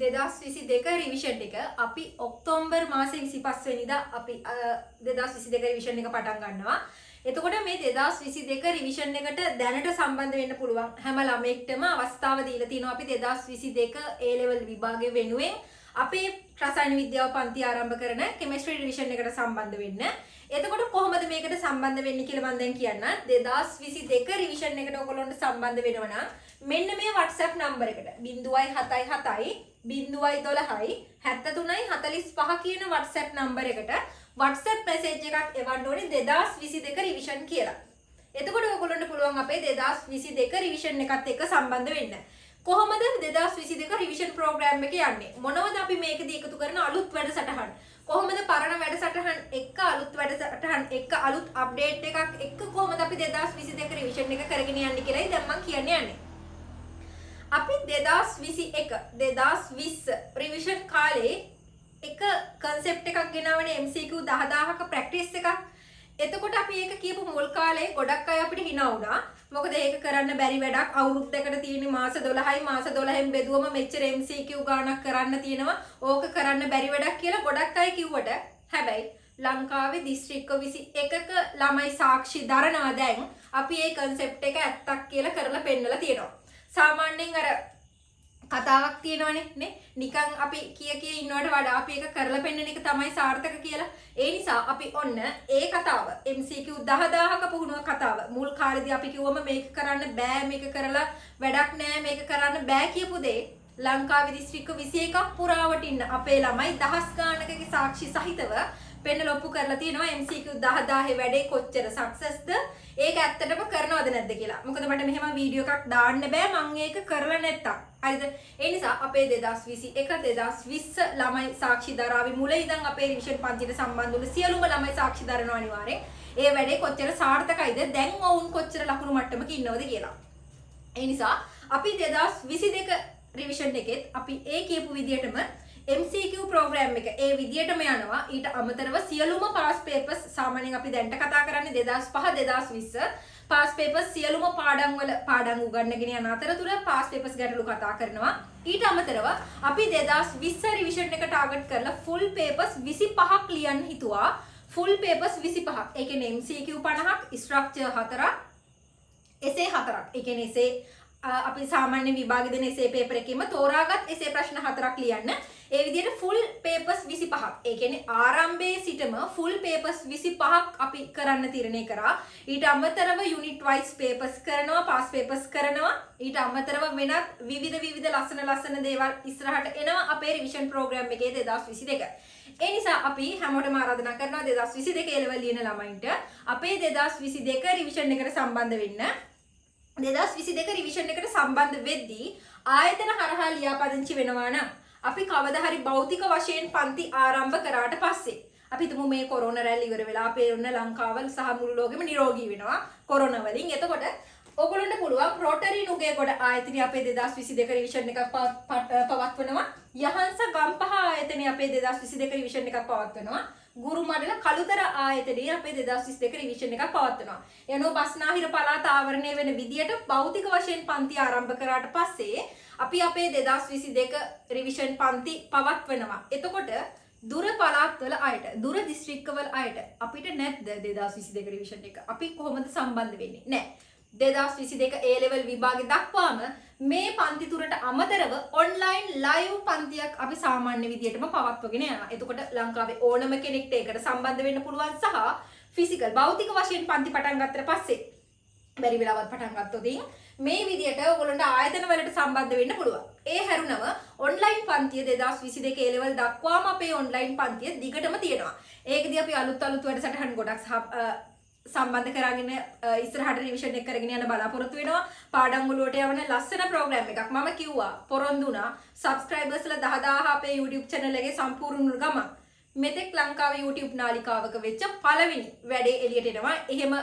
2022 revision එක අපි October මාසේ 25 වෙනිදා අපි 2022 රිවිෂන් එක පටන් ගන්නවා. එතකොට මේ 2022 රිවිෂන් එකට දැනට සම්බන්ධ වෙන්න පුළුවන් හැම ළමයෙක්ටම අවස්ථාව දීලා තිනවා අපි 2022 A level විභාගය වෙනුවෙන් අපේ රසායන විද්‍යාව පන්ති ආරම්භ කරන කෙමිස්ට්‍රි රිවිෂන් එකට සම්බන්ධ වෙන්න. එතකොට කොහොමද මේකට සම්බන්ධ වෙන්නේ කියලා මම දැන් කියන්නම්. 2022 රිවිෂන් එකට ඔයගොල්ලොන්ට සම්බන්ධ වෙනවා නම් මෙන්න මේ WhatsApp නම්බර එකට 077 012 73 45 කියන WhatsApp නම්බර එකට WhatsApp message එකක් එවන්න ඕනේ 2022 රිවිෂන් කියලා. එතකොට ඔයගොල්ලන්ට පුළුවන් අපේ 2022 රිවිෂන් එකත් එක්ක සම්බන්ධ වෙන්න. කොහොමද 2022 රිවිෂන් ප්‍රෝග්‍රෑම් එක යන්නේ? මොනවද අපි මේකදී එකතු කරන අලුත් වැඩසටහන්? කොහොමද පරණ වැඩසටහන් එක්ක අලුත් වැඩසටහන් එක්ක අලුත් අප්ඩේට් එකක් එක්ක කොහොමද අපි 2022 රිවිෂන් එක කරගෙන යන්නේ කියලායි දැන් මම කියන්න යන්නේ. අපි 2021 2020 රිවිෂන් කාලේ එක concept එකක් ගෙනාවනේ MCQ 10000ක practice එකක්. එතකොට අපි ඒක කියපු මුල් කාලේ ගොඩක් අය අපිට hina වුණා. මොකද ඒක කරන්න බැරි වැඩක්. අවුරුද්දකට තියෙන මාස 12යි මාස 12න් බෙදුවම මෙච්චර MCQ ගාණක් කරන්න තියෙනවා. ඕක කරන්න බැරි වැඩක් කියලා ගොඩක් අය කිව්වට හැබැයි ලංකාවේ දිස්ත්‍රික්ක 21ක ළමයි සාක්ෂි දරනවා දැන් අපි මේ concept එක ඇත්තක් කියලා කරලා පෙන්නලා තියෙනවා. සාමාන්‍යයෙන් අර කතාවක් තියෙනවනේ නේ නිකන් අපි කිය ඉන්නවට වඩා අපි ඒක කරලා පෙන්නන එක තමයි සාර්ථක කියලා. ඒ නිසා අපි ඔන්න ඒ කතාව MCQ 10000ක පුහුණුව කතාව මුල් කාලේදී අපි කිව්වම මේක කරන්න බෑ මේක කරලා වැඩක් නෑ මේක කරන්න බෑ කියපු දේ ලංකාවේ දිස්ත්‍රික්ක 21ක් පුරාවට ඉන්න අපේ ළමයි දහස් ගානකගේ සාක්ෂි සහිතව පෙන්නලා ඔප්පු කරලා තියෙනවා MCQ 10000 වැඩේ කොච්චර සක්සස්ද ඒක ඇත්තටම කරනවද නැද්ද කියලා. මොකද මට මෙහෙම වීඩියෝ එකක් දාන්න බෑ මම ඒක කරලා නැත්තම්. හරිද? ඒ නිසා අපේ 2021 2020 ළමයි සාක්ෂි දරාවේ මුල ඉඳන් අපේ රිවිෂන් පන්තියට සම්බන්ධ වුණු සියලුම ළමයි සාක්ෂි දරනවා අනිවාර්යෙන්. ඒ වැඩේ කොච්චර සාර්ථකයිද දැන් වුන් කොච්චර ලකුණු මට්ටමක ඉන්නවද කියලා. ඒ නිසා අපි 2022 රිවිෂන් එකෙත් අපි ඒ කියපු විදියටම MCQ ප්‍රෝග්‍රෑම් එක ඒ විදියටම යනවා. ඊට අමතරව සියලුම පාස් පේපර්ස් සාමාන්‍යයෙන් අපි දැන්ට කතා කරන්නේ 2005 2020 පාස් පේපර්ස් සියලුම පාඩම් උගන්වගෙන යන අතරතුර පාස් පේපර්ස් ගැටලු කතා කරනවා. ඊට අමතරව අපි 2020 රිවිෂන් එක ටාගට් කරලා ෆුල් පේපර්ස් 25ක් ලියන්න හිතුවා. Full papers 25ක්. ඒ කියන්නේ MCQ 50ක්, ස්ට්‍රක්චර් 4ක්, එසේ 4ක්. ඒ කියන්නේ එසේ අපි සාමාන්‍ය විභාගෙ දෙන එසේ පේපර් එකකින්ම තෝරාගත් එසේ ප්‍රශ්න 4ක් ලියන්න. ඒ විදිහට ෆුල් පේපර්ස් 25ක්. ඒ කියන්නේ ආරම්භයේ සිටම ෆුල් පේපර්ස් 25ක් අපි කරන්න තීරණය කරා. ඊට අමතරව යුනිට් වයිස් පේපර්ස් කරනවා, පාස් පේපර්ස් කරනවා. ඊට අමතරව වෙනත් විවිධ ලස්සන දේවල් ඉස්සරහට එනවා අපේ රිවිෂන් ප්‍රෝග්‍රෑම් එකේ 2022. ඒ නිසා අපි හැමෝටම ආරාධනා කරනවා 2022 A level ලියන ළමයින්ට අපේ 2022 රිවිෂන් එකට සම්බන්ධ වෙන්න. 2022 රිවිෂන් එකට සම්බන්ධ වෙද්දී ආයතන හරහා ලියාපදිංචි වෙනවා නම් අපි කවදා හරි භෞතික වශයෙන් පන්ති ආරම්භ කරාට පස්සේ අපි හිතමු මේ කොරෝනා රැල්ල ඉවර වෙලා අපේ ඔන්න ලංකාව සහ මුළු ලෝකෙම නිරෝගී වෙනවා කොරෝනා වලින්. එතකොට ඔයගොල්ලන්ට පුළුවන් රෝටරි නුගේගොඩ ආයතනයේ අපේ 2022 රිවිෂන් එකක් පවත්වනවා. යහන්ස ගම්පහ ආයතනයේ අපේ 2022 රිවිෂන් එකක් පවත්වනවා. ගුරුමඩල කළුතර ආයතනයේ අපේ 2022 රිවිෂන් එකක් පවත්වනවා. යනෝ බස්නාහිර පළාත ආවරණය වෙන විදියට භෞතික වශයෙන් පන්ති ආරම්භ කරාට පස්සේ අපි අපේ 2022 රිවිෂන් පන්ති පවත්වනවා. එතකොට දුර පළාත්වල අයට, දුර දිස්ත්‍රික්කවල අයට අපිට නැද්ද 2022 රිවිෂන් එක? අපි කොහොමද සම්බන්ධ වෙන්නේ? නැහැ. 2022 A level විභාගෙ දක්වාම මේ පන්ති තුරට අමතරව ඔන්ලයින් ලයිව් පන්තියක් අපි සාමාන්‍ය විදියටම පවත්වගෙන යනවා. එතකොට ලංකාවේ ඕනම කෙනෙක්ට ඒකට සම්බන්ධ වෙන්න පුළුවන් සහ ෆිසිකල් භෞතික වශයෙන් පන්ති පටන් ගත්තට පස්සේ බැරි වෙලාවත් පටන් ගත්තොත් මේ විදියට ඔයගොල්ලන්ට ආයතන වලට සම්බන්ධ වෙන්න පුළුවන්. ඒ හැරුණව ඔන්ලයින් පන්තිය 2022 A level දක්වාම අපේ ඔන්ලයින් පන්තිය දිගටම තියෙනවා. ඒකදී අපි අලුත් වැඩසටහන් ගොඩක් සම්බන්ධ කරගෙන ඉස්සරහට රිවිෂන් එක කරගෙන යන බලාපොරොත්තු වෙනවා. පාඩම් වලට යවන ලස්සන ප්‍රෝග්‍රෑම් එකක් මම කිව්වා පොරොන්දු වුණා. සබ්ස්ක්‍රයිබර්ස්ලා 10000 අපේ YouTube channel එකේ සම්පූර්ණ ගම මෙතෙක් ලංකාවේ YouTube නාලිකාවක වෙච්ච පළවෙනි වැඩේ එළියට එනවා. එහෙම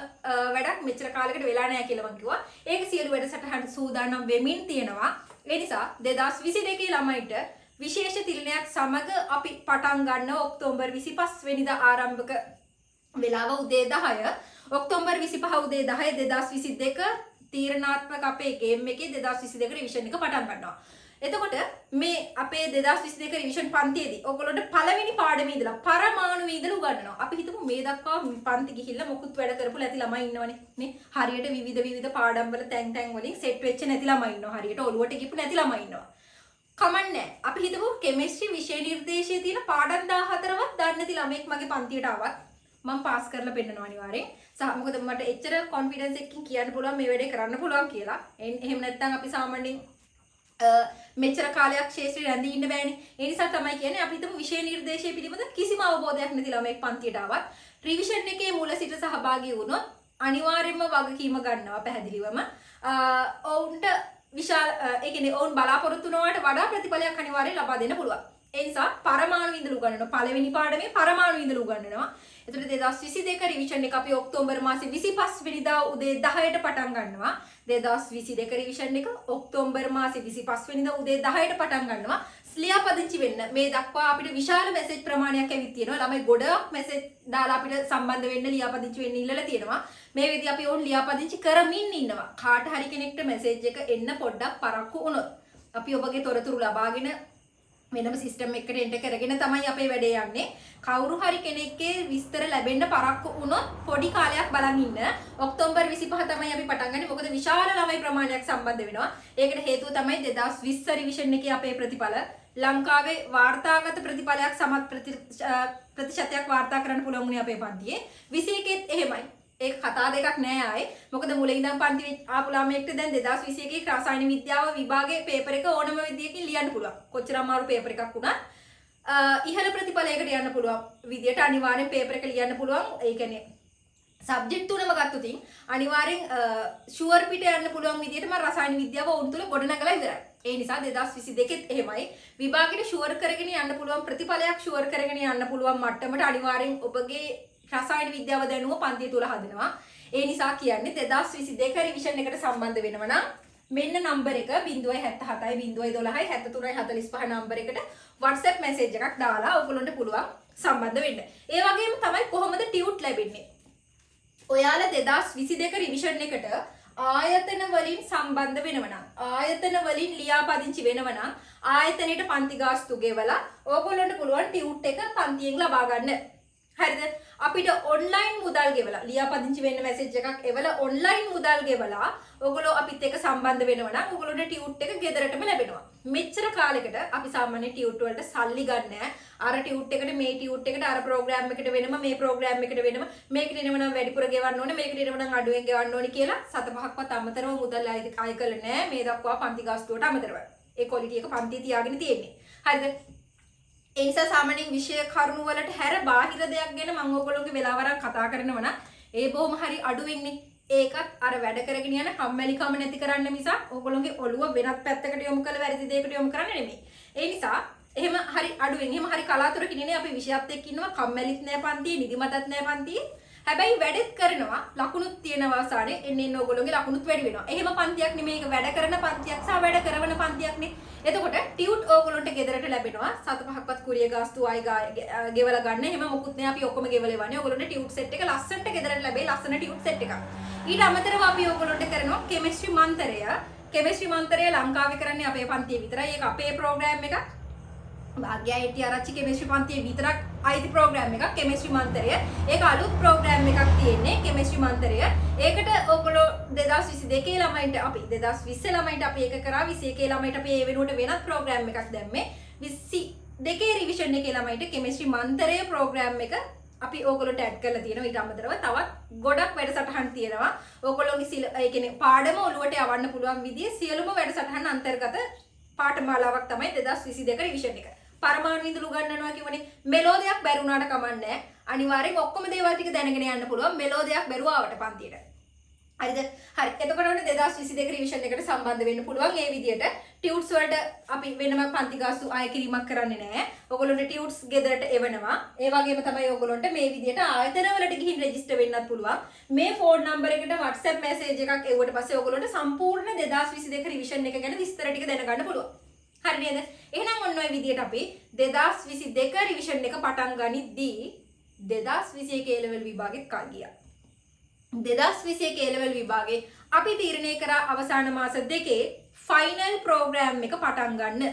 වැඩක් මෙච්චර කාලයකට වෙලා නැහැ කියලා මම කිව්වා. ඒක සියලු වැඩසටහන් සූදානම් වෙමින් තියෙනවා. ඒ නිසා 2022 ළමයිට විශේෂ තිරණයක් සමග අපි පටන් ගන්නවා ඔක්තෝබර් 25 වෙනිදා ආරම්භක වෙලාව උදේ 10 ඔක්තෝබර් 25 උදේ 10 2022 තීරණාත්මක අපේ ගේම් එකේ 2022 රිවිෂන් එක පටන් ගන්නවා. එතකොට මේ අපේ 2022 රිවිෂන් පන්තියේදී ඔයගොල්ලන්ට පළවෙනි පාඩමේ ඉඳලා පරමාණු ඉඳලා උගන්වනවා. අපි හිතමු මේ දක්වා පන්ති ගිහිල්ලා මොකුත් වැඩ කරපු නැති ළමයි ඉන්නවනේ නේ. හරියට විවිධ පාඩම් වල තැන් වලින් සෙට් වෙච්ච නැති ළමයි ඉන්නවා. හරියට ඔළුවට ගිහපු නැති ළමයි ඉන්නවා. කමන්නේ. අපි හිතමු කෙමිස්ට්‍රි විෂය නිර්දේශයේ තියෙන පාඩම් 14වත් දන්නේ නැති ළමෙක් මගේ පන්තියට ආවත් මම පාස් කරලා පෙන්නනවා අනිවාර්යෙන්. මොකද මට එච්චර කොන්ෆිඩන්ස් එකකින් කියන්න පුළුවන් මේ වැඩේ කරන්න පුළුවන් කියලා. එහෙම නැත්නම් අපි සාමාන්‍යයෙන් මෙච්චර කාලයක් ශේෂ්ත්‍රය රැඳී ඉන්න බෑනේ. ඒ නිසා තමයි කියන්නේ අපි හිතමු විෂය නිර්දේශය පිළිබඳ කිසිම අවබෝධයක් නැති ළමෙක් පන්තියට ආවත් රිවිෂන් එකේ මුල සිට සහභාගී වුණොත් අනිවාර්යයෙන්ම වගකීම ගන්නවා පැහැදිලිවම. ඔවුන්ට විශාල ඒ කියන්නේ ඔවුන් බලාපොරොත්තු වුණාට වඩා ප්‍රතිඵලයක් අනිවාර්යෙන් ලබා දෙන්න පුළුවන්. ඒ නිසා පරමාණු ඉඳලා උගන්වනවා. පළවෙනි පාඩමේ පරමාණු ඉඳලා උගන්වනවා. එතකොට 2022 රිවිෂන් එක අපි ඔක්තෝබර් මාසේ 25 වෙනිදා උදේ 10ට පටන් ගන්නවා. 2022 රිවිෂන් එක ඔක්තෝබර් මාසේ 25 වෙනිදා උදේ 10ට පටන් ගන්නවා. ලියාපදිංචි වෙන්න. මේ දක්වා අපිට විශාල මැසේජ් ප්‍රමාණයක් ඇවිත් තියෙනවා. ළමයි ගොඩක් මැසේජ් දාලා අපිට සම්බන්ධ වෙන්න ලියාපදිංචි වෙන්න ඉල්ලලා තියෙනවා. මේ විදිහ අපි ඕන් ලියාපදිංචි කරමින් ඉන්නවා. කාට හරි කෙනෙක්ට මැසේජ් එක එන්න පොඩ්ඩක් පරක්කු වුණොත් අපි ඔබගේ තොරතුරු ලබාගෙන වෙනම සිස්ටම් එකකට එන්ටර් කරගෙන තමයි අපේ වැඩේ යන්නේ. කවුරු හරි කෙනෙක්ගේ විස්තර ලැබෙන්න පරක්කු වුණොත් පොඩි කාලයක් බලන් ඉන්න. ඔක්තෝබර් 25 තමයි අපි පටන් ගන්නේ. මොකද විශාල ළමයි ප්‍රමාණයක් සම්බන්ධ වෙනවා. ඒකට හේතුව තමයි 2020 රිවිෂන් එකේ අපේ ප්‍රතිඵල ලංකාවේ වාර්තාගත ප්‍රතිඵලයක් සමත් ප්‍රතිශතයක් වාර්තා කරන්න පුළුවන් වුණේ අපේ පන්තියේ. 21ෙත් එහෙමයි. ඒක කතා දෙකක් නෑ ආයේ. මොකද මුලින් ඉඳන් පන්ති ආපු ළමයෙක්ට දැන් 2021 රසායන විද්‍යාව විභාගයේ පේපර් එක ඕනම විදියකින් ලියන්න පුළුවන්. කොච්චර අමාරු පේපර් එකක් වුණත් ඉහළ ප්‍රතිඵලයකට යන්න පුළුවන් විදියට අනිවාර්යෙන් පේපර් එක ලියන්න පුළුවන්. ඒ කියන්නේ සබ්ජෙක්ට් තුනම ගත්තොත් අනිවාර්යෙන් ෂුවර් පිට යන්න පුළුවන් විදියට මම රසායන විද්‍යාව උන් තුල ගොඩනගලා ඉවරයි. ඒ නිසා 2022ෙත් එහෙමයි. විභාගෙට ෂුවර් කරගෙන යන්න පුළුවන් ප්‍රතිඵලයක් ෂුවර් කරගෙන යන්න පුළුවන් මට්ටමට අනිවාර්යෙන් ඔබගේ රසායන විද්‍යාව දැනුම පන්තිය තුල හදනවා. ඒ නිසා කියන්නේ 2022 රිවිෂන් එකට සම්බන්ධ වෙනවා නම් මෙන්න නම්බර එක 077 012 73 45 නම්බර එකට WhatsApp මැසේජ් එකක් දාලා ඔයගොල්ලන්ට පුළුවන් සම්බන්ධ වෙන්න. ඒ වගේම තමයි කොහොමද ටියුට් ලැබෙන්නේ. ඔයාලා 2022 රිවිෂන් එකට ආයතන වලින් සම්බන්ධ වෙනවා නම් ආයතන වලින් ලියාපදිංචි වෙනවා නම් ආයතනයේට පන්ති ගාස්තු ගෙවලා ඕගොල්ලන්ට පුළුවන් ටියුට් එක පන්තියෙන් ලබා ගන්න. හරිද? අපිට ඔන්ලයින් මුදල් ගෙවලා ලියාපදිංචි වෙන්න මැසේජ් එකක් එවලා ඔන්ලයින් මුදල් ගෙවලා ඔයගොල්ලෝ අපිත් එක්ක සම්බන්ධ වෙනවා නම් ඔයගොල්ලෝට ටියුට් එක ගෙදරටම ලැබෙනවා. මෙච්චර කාලයකට අපි සාමාන්‍ය ටියුට් වලට සල්ලි ගන්න නැහැ. අර ටියුට් එකට මේ ටියුට් එකට අර ප්‍රෝග්‍රෑම් එකට වෙනම මේ ප්‍රෝග්‍රෑම් එකට වෙනම මේකට එනවනම් වැඩිපුර ගෙවන්න ඕනේ මේකට එනවනම් අඩුවෙන් ගෙවන්න ඕනේ කියලා 7-5ක්වත් අමතරව මුදල් ආය කළේ නැහැ. මේ දක්වා පන්ති ගාස්තුවට අමතරව. ඒ ක්වොලිටි එක පන්තිය තියාගෙන තියෙන්නේ. හරිද? ඒ නිසා සාමාන්‍යයෙන් විෂය කරුණු වලට හැර බාහිර දෙයක් ගැන මම ඔයගොල්ලෝගේ වෙලාවරක් කතා කරනවා නම් ඒ බොහොම හරි අඩුවෙන්නේ. ඒකත් අර වැඩ කරගෙන යන කම්මැලිකම නැති කරන්න මිසක් ඔයගොල්ලෝගේ ඔළුව වෙනත් පැත්තකට යොමු කරලා වැරදි දෙයකට යොමු කරන්න නෙමෙයි. ඒ නිසා එහෙම හරි අඩුවෙන් එහෙම හරි කලාතුරකින් ඉන්නේ අපි විෂයත් එක්ක ඉන්නවා කම්මැලිත් නෑ පන්තියේ නිදිමතත් නෑ පන්තියේ. හැබැයි වැඩෙත් කරනවා ලකුණුත් තියෙනවා සානේ එන්න ඔයගොල්ලෝගේ ලකුණුත් වැඩි වෙනවා. එහෙම පන්තියක් නෙමෙයි ඒක වැඩ කරන පන්තියක් සහ වැඩ කරන පන්තියක්නේ. එතකොට ටියුට් ඕගොල්ලන්ට ගෙදරට ලැබෙනවා 7-5ක්වත් කුරිය ගාස්තු ආයි ගෙවලා ගන්න. එහෙම මොකුත් නෑ අපි ඔක්කොම ගෙවලෙවන්නේ. ඕගොල්ලන්ට ටියුට් සෙට් එක ලස්සනට ගෙදරට ලැබේ ලස්සන ටියුට් සෙට් එකක්. ඊට අමතරව අපි ඕගොල්ලන්ට කරනවා කෙමිස්ට්‍රි මන්තරය. කෙමිස්ට්‍රි මන්තරය ලංකාවේ කරන්නේ අපේ පන්තියේ විතරයි. ඒක අපේ ප්‍රෝග්‍රෑම් එකක්. භාග්‍යයිටි ආරච්චි කෙමිස්ට්‍රි පන්තියේ විතරක් අයිති ප්‍රෝග්‍රෑම් එකක් කෙමිස්ට්‍රි මන්තරය. ඒක අලුත් ප්‍රෝග්‍රෑම් එකක් තියෙන්නේ කෙමිස්ට්‍රි මන්තරය. ඒකට ඔයගොල්ලෝ 2022 ළමයින්ට අපි 2020 ළමයින්ට අපි ඒක කරා 21 ළමයින්ට අපි ඒ වෙනුවට වෙනත් ප්‍රෝග්‍රෑම් එකක් දැම්මේ. 22 රිවිෂන් එකේ ළමයින්ට කෙමිස්ට්‍රි මන්තරය ප්‍රෝග්‍රෑම් එක අපි ඕගොල්ලෝට ඇඩ් කරලා තියෙනවා. ඊට අමතරව තවත් ගොඩක් වැඩසටහන් තියෙනවා. ඕගොල්ලෝගේ ඒ කියන්නේ පාඩම ඔළුවට යවන්න පුළුවන් විදිහේ සියලුම වැඩසටහන් අන්තර්ගත පාඨමාලාවක් තමයි 2022 රිවිෂන් එක. පරමාණු ඉඳලා උගන්වනවා කියවනේ මෙලෝඩියක් බැරුණාට කමන්නේ. අනිවාර්යෙන් ඔක්කොම දේවල් ටික දැනගෙන යන්න පුළුවන් මෙලෝඩියක් බැරුව ආවට පන්තියට. හරිද? හරි. එතකොට 2022 රිවිෂන් එකට සම්බන්ධ වෙන්න පුළුවන්. ඒ විදිහට ටියුට්ස් වලට අපි වෙනම පන්ති ගාස්තු ආය කිරීමක් කරන්නේ නැහැ. ඔයගොල්ලන්ට ටියුට්ස් ගෙදරට එවනවා. ඒ වගේම තමයි ඔයගොල්ලන්ට මේ විදිහට ආයතන වලට ගිහින් රෙජිස්ටර් වෙන්නත් පුළුවන්. මේ ෆෝන් නම්බර එකට WhatsApp මැසේජ් එකක් එවුවට පස්සේ ඔයගොල්ලන්ට සම්පූර්ණ 2022 රිවිෂන් එක ගැන විස්තර ටික දැනගන්න පුළුවන්. හරි නේද? එහෙනම් ඔන්න ඔය විදිහට අපි 2022 රිවිෂන් එක පටන් ගනිද්දී 2021 A level විභාගෙත් කල් ගියා. 2021 A level විභාගේ අපි තීරණය කරා අවසාන මාස දෙකේ ෆයිනල් ප්‍රෝග්‍රෑම් එක පටන් ගන්න.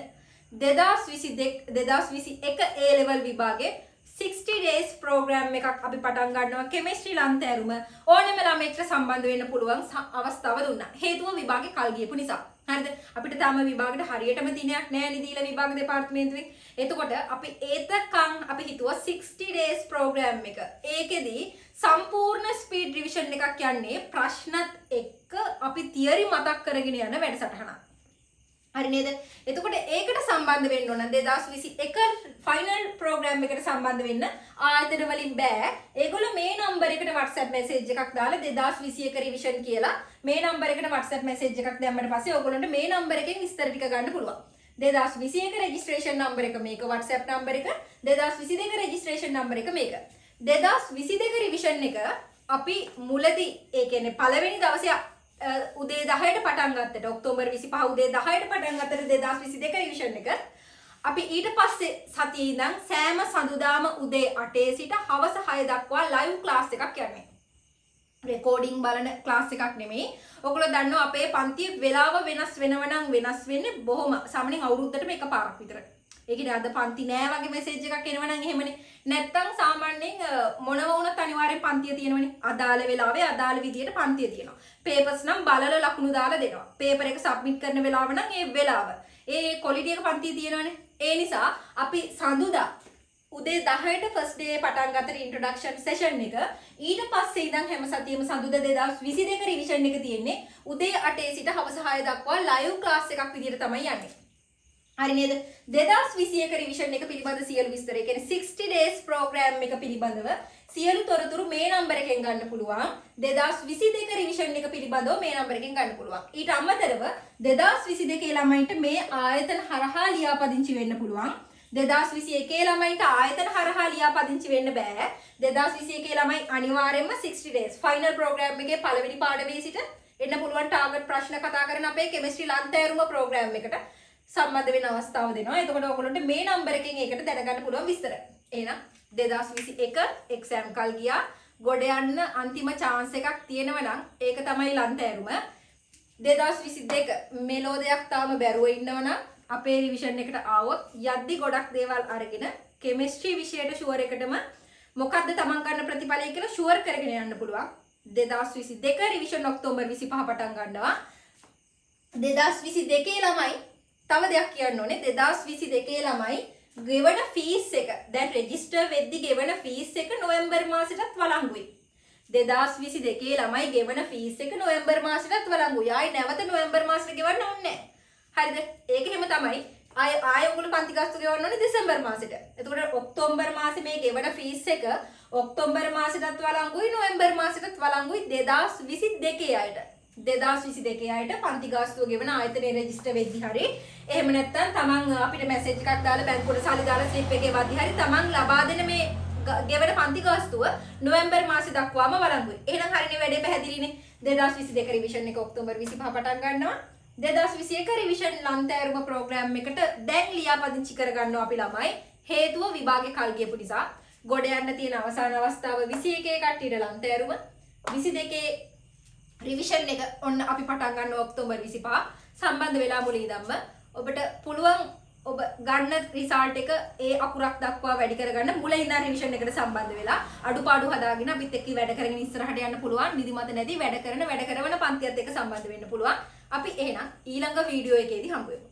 2021 A level විභාගේ 60 days program එකක් අපි පටන් ගන්නවා. කෙමිස්ට්‍රි ලන්තෑරුම ඕනෙම ළමයෙක්ට සම්බන්ධ වෙන්න පුළුවන් අවස්ථාව දුන්නා. හේතුව විභාගේ කල් ගියපු නිසා. හරිද? අපිට තාම විභාගෙට හරියටම දිනයක් නැහැ නේ දීලා විභාග දෙපාර්තමේන්තුවෙන්. එතකොට අපි ඒතකන් අපි හිතුවා 60 days program එක. ඒකෙදි සම්පූර්ණ ස්පීඩ් රිවිෂන් එකක් යන්නේ ප්‍රශ්නත් එක්ක අපි තියරි මතක් කරගෙන යන වැඩසටහනක්. හරි නේද? එතකොට ඒකට සම්බන්ධ වෙන්න ඕන 2021 ෆයිනල් ප්‍රෝග්‍රෑම් එකට සම්බන්ධ වෙන්න ආයතන වලින් බෑ. ඒගොල්ලෝ මේ නම්බර් එකට WhatsApp මැසේජ් එකක් දාලා 2021 රිවිෂන් කියලා මේ නම්බර් එකට WhatsApp මැසේජ් එකක් දැම්මට පස්සේ ඕගොල්ලන්ට මේ නම්බර් එකෙන් විස්තර ටික ගන්න පුළුවන්. 2021 රෙජිස්ට්‍රේෂන් නම්බර් එක මේක, WhatsApp නම්බර් එක 2022 රෙජිස්ට්‍රේෂන් නම්බර් එක මේක. 2022 රිවිෂන් එක අපි මුලදී ඒ කියන්නේ පළවෙනි දවසේ උදේ 10ට පටන් ගත්තට ඔක්තෝබර් 25 උදේ 10ට පටන් ගත්තට 2022 රිවිෂන් එක අපි ඊට පස්සේ සතියේ ඉඳන් සෑම සඳුදාම උදේ 8 සිට හවස 6 දක්වා ලයිව් ක්ලාස් එකක් යන්නේ. රෙකෝඩින් බලන ක්ලාස් එකක් නෙමෙයි. ඔයගොල්ලෝ දන්නවා අපේ පන්තිය වෙලාව වෙනස් වෙනව නම් වෙනස් වෙන්නේ බොහොම සාමාන්‍යයෙන් අවුරුද්දටම එකපාරක් විතර. ඒ කියන්නේ අද පන්ති නෑ වගේ මැසේජ් එකක් එනවා නම් එහෙමනේ. නැත්තම් සාමාන්‍යයෙන් මොනව වුණත් අනිවාර්යෙන් පන්තිය තියෙනවනේ. අදාළ වෙලාවේ අදාළ විදියට පන්තිය තියෙනවා. පේපර්ස් නම් බලලා ලකුණු දාලා දෙනවා. පේපර් එක සබ්මිට් කරන වෙලාව නම් ඒ වෙලාව. ඒ ක්වොලිටි එක පන්තිය තියෙනවනේ. ඒ නිසා අපි සඳුදා උදේ 10ට ෆස්ට් ඩේ පටන් ගත්ත ඉන්ට්‍රොඩක්ෂන් සෙෂන් එක ඊට පස්සේ ඉඳන් හැම සතියෙම සඳුදා 2022 රිවිෂන් එක තියෙන්නේ උදේ 8 සිට හවස 6 දක්වා ලයිව් ක්ලාස් එකක් විදියට තමයි යන්නේ. හරි නේද? 2021 රිවිෂන් එක පිළිබඳ සියලු විස්තර, ඒ කියන්නේ 60 days program එක පිළිබඳව සියලු තොරතුරු මේ නම්බර එකෙන් ගන්න පුළුවන්. 2022 රිවිෂන් එක පිළිබඳව මේ නම්බර එකෙන් ගන්න පුළුවන්. ඊට අමතරව 2022 ළමයින්ට මේ ආයතන හරහා ලියාපදිංචි වෙන්න පුළුවන්. 2021 ළමයින්ට ආයතන හරහා ලියාපදිංචි වෙන්න බෑ. 2021 ළමයි අනිවාර්යයෙන්ම 60 days final program එකේ පළවෙනි පාඩමේ සිට එන්න පුළුවන් ටාගට් ප්‍රශ්න කතා කරන අපේ කෙමිස්ට්‍රි ලන්තෑරුම program එකට සම්බන්ධ වෙන අවස්ථාව දෙනවා. එතකොට ඔයගොල්ලන්ට මේ නම්බර එකෙන් ඒකට දැනගන්න පුළුවන් විස්තර. එහෙනම් 2021 එක්සෑම් කල් ගියා. ගොඩ යන්න අන්තිම chance එකක් තියෙනවා නම් ඒක තමයි ලන්තෑරුම. 2022 මෙලෝ දෙයක් තාම බැරුව ඉන්නවනම් අපේ රිවිෂන් එකට ආවොත් යද්දි ගොඩක් දේවල් අරගෙන කෙමිස්ට්‍රි විෂයට ෂුවර් එකටම මොකද්ද තමන් ගන්න ප්‍රතිඵලය කියලා ෂුවර් කරගෙන යන්න පුළුවන්. 2022 රිවිෂන් ඔක්තෝබර් 25 පටන් ගන්නවා. 2022 ළමයි තව දෙයක් කියන්න ඕනේ. 2022 ළමයි ගෙවන ෆීස් එක දැන් රෙජිස්ටර් වෙද්දි ගෙවන ෆීස් එක නොවැම්බර් මාසෙටත් වළංගුයි. 2022 ළමයි ගෙවන ෆීස් එක නොවැම්බර් මාසෙටත් වළංගුයි. ආයි නැවත නොවැම්බර් මාසෙට ගෙවන්න ඕනේ නැහැ. හරිද? ඒක එහෙම තමයි. ආය ඔයගොල්ලෝ පන්ති ගාස්තු ගෙවන්න ඕනේ දෙසැම්බර් මාසෙට. එතකොට ඔක්තෝබර් මාසේ මේ ගෙවන ෆීස් එක ඔක්තෝබර් මාසෙටත් වළංගුයි නොවැම්බර් මාසෙටත් වළංගුයි 2022 අයට. 2022 අයට පන්ති ගාස්තුව ගෙවන ආයතනයේ රෙජිස්ටර් වෙද්දි හරි එහෙම නැත්නම් තමන් අපිට මැසේජ් එකක් දාලා බැංකුවට සල්ලි දාලා ස්ලිප් එකේ වද්දි හරි තමන් ලබා දෙන මේ ගෙවන පන්ති ගාස්තුව නොවැම්බර් මාසේ දක්වාම වළංගුයි. එහෙනම් හරිනේ වැඩේ පැහැදිලිනේ. 2022 රිවිෂන් එක ඔක්තෝබර් 25 පටන් ගන්නවා. 2021 රිවිෂන් ලන්තෑරුම ප්‍රෝග්‍රෑම් එකට දැන් ලියාපදිංචි කරගන්නවා අපි ළමයි. හේතුව විභාගේ කල් ගියපු නිසා. ගොඩ යන්න තියෙන අවසාන අවස්ථාව 21 කට්ටියට ලන්තෑරුම 22 රිවිෂන් එක ඔන්න අපි පටන් ගන්න ඔක්තෝබර් 25 සම්බන්ධ වෙලා මුලින් ඉඳන්ම ඔබට පුළුවන් ඔබ ගන්න රිසල්ට් එක ඒ අකුරක් දක්වා වැඩි කරගන්න මුලින් ඉඳන් රිවිෂන් එකට සම්බන්ධ වෙලා අඩුපාඩු හදාගෙන අපිත් එක්ක වැඩ කරගෙන ඉස්සරහට යන්න පුළුවන්. නිදිමත නැති වැඩ කරන පන්තියත් එක්ක සම්බන්ධ වෙන්න පුළුවන්. අපි එහෙනම් ඊළඟ වීඩියෝ එකේදී හම්බ වෙමු.